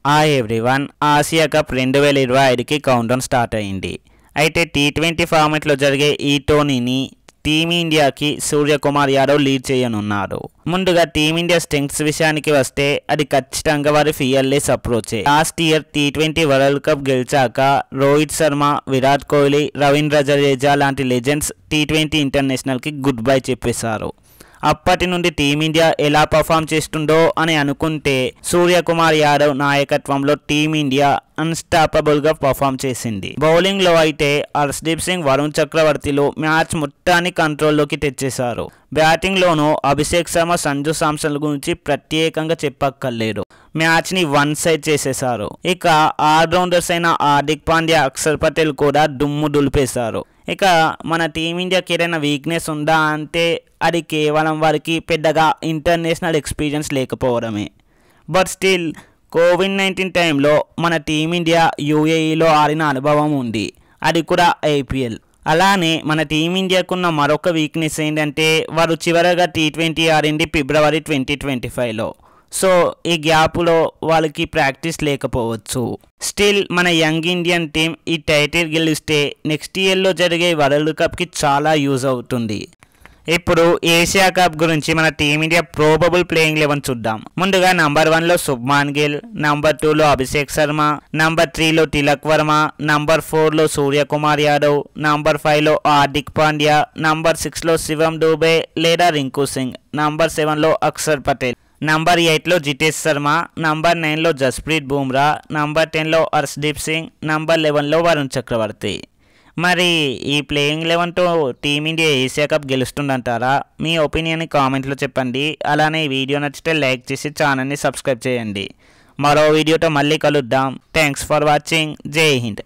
Hi everyone, Asia cup 2025కి countdown start అయింది. అయితే టీ20 ఫార్మాట్లో జరిగే ఈ టోర్నీని టీమిండియాకి సూర్యకుమార్ యాదవ్ లీడ్ చేయనున్నారు. ముందుగా టీమిండియా స్ట్రెంగ్స్ విషయానికి వస్తే అది ఖచ్చితంగా వారి ఫియర్లెస్ అప్రోచే. లాస్ట్ ఇయర్ టీ20 వరల్డ్ కప్ గెలిచాక రోహిత్ శర్మ, విరాట్ కోహ్లీ, రవీంద్ర జడేజా లాంటి లెజెండ్స్ టీ20 ఇంటర్నేషనల్కి గుడ్ బై చెప్పేశారు. అప్పటి నుండి టీమిండియా ఎలా పర్ఫామ్ చేస్తుందో అని అనుకుంటే సూర్యకుమార్ యాదవ్ నాయకత్వంలో టీమిండియా అన్స్టాపబుల్గా పర్ఫామ్ చేసింది. బౌలింగ్లో అయితే హర్షదీప్ సింగ్, వరుణ్ చక్రవర్తిలు మ్యాచ్ మొత్తాన్ని కంట్రోల్లోకి తెచ్చేశారు. బ్యాటింగ్లోనూ అభిషేక్ శర్మ, సంజు శాంసన్ గురించి ప్రత్యేకంగా చెప్పక్కర్లేదు. మ్యాచ్ని వన్ సైడ్ చేసేశారు. ఇక ఆల్రౌండర్స్ అయిన హార్దిక్ పాండ్యా, అక్షర్ పటేల్ కూడా దుమ్ము దులిపేశారు. ఇక మన టీమిండియాకి ఏదైనా వీక్నెస్ ఉందా అంటే అది కేవలం వారికి పెద్దగా ఇంటర్నేషనల్ ఎక్స్పీరియన్స్ లేకపోవడమే. బట్ స్టిల్ కోవిడ్-19 టైంలో మన టీమిండియా యూఏఈలో ఆడిన అనుభవం ఉంది, అది కూడా ఐపీఎల్. అలానే మన టీమిండియాకున్న మరొక వీక్నెస్ ఏంటంటే వారు చివరగా టీ20 ఆడింది ఫిబ్రవరి 2025లో. సో ఈ గ్యాప్లో వాళ్ళకి ప్రాక్టీస్ లేకపోవచ్చు. స్టిల్ మన యంగ్ ఇండియన్ టీం ఈ టైటిల్ గెలిస్తే నెక్స్ట్ ఇయర్లో జరిగే వరల్డ్ కప్కి చాలా యూజ్ అవుతుంది. ఇప్పుడు ఏషియా కప్ గురించి మన టీమిండియా ప్రోబబుల్ ప్లేయింగ్ 11 చూద్దాం. ముందుగా నంబర్ 1లో శుభ్మాన్ గిల్, నంబర్ 2లో అభిషేక్ శర్మ, నంబర్ 3లో తిలక్ వర్మ, నంబర్ 4లో సూర్యకుమార్ యాదవ్, నంబర్ 5లో హార్దిక్ పాండ్యా, నంబర్ 6లో శివం దూబే లేదా రింకు సింగ్, నంబర్ 7లో అక్షర్ పటేల్, నంబర్ 8లో జితేష్ శర్మ, నంబర్ 9లో జస్ప్రీత్ బుమ్రా, నంబర్ 10లో హర్షదీప్ సింగ్, నంబర్ 11లో వరుణ్ చక్రవర్తి. మరి ఈ ప్లేయింగ్ 11తో టీమిండియా ఏషియా కప్ గెలుస్తుందంటారా? మీ ఒపీనియన్ని కామెంట్లో చెప్పండి. అలానే ఈ వీడియో నచ్చితే లైక్ చేసి ఛానల్ని సబ్స్క్రైబ్ చేయండి. మరో వీడియోతో మళ్ళీ కలుద్దాం. Thanks for watching. జై హింద్.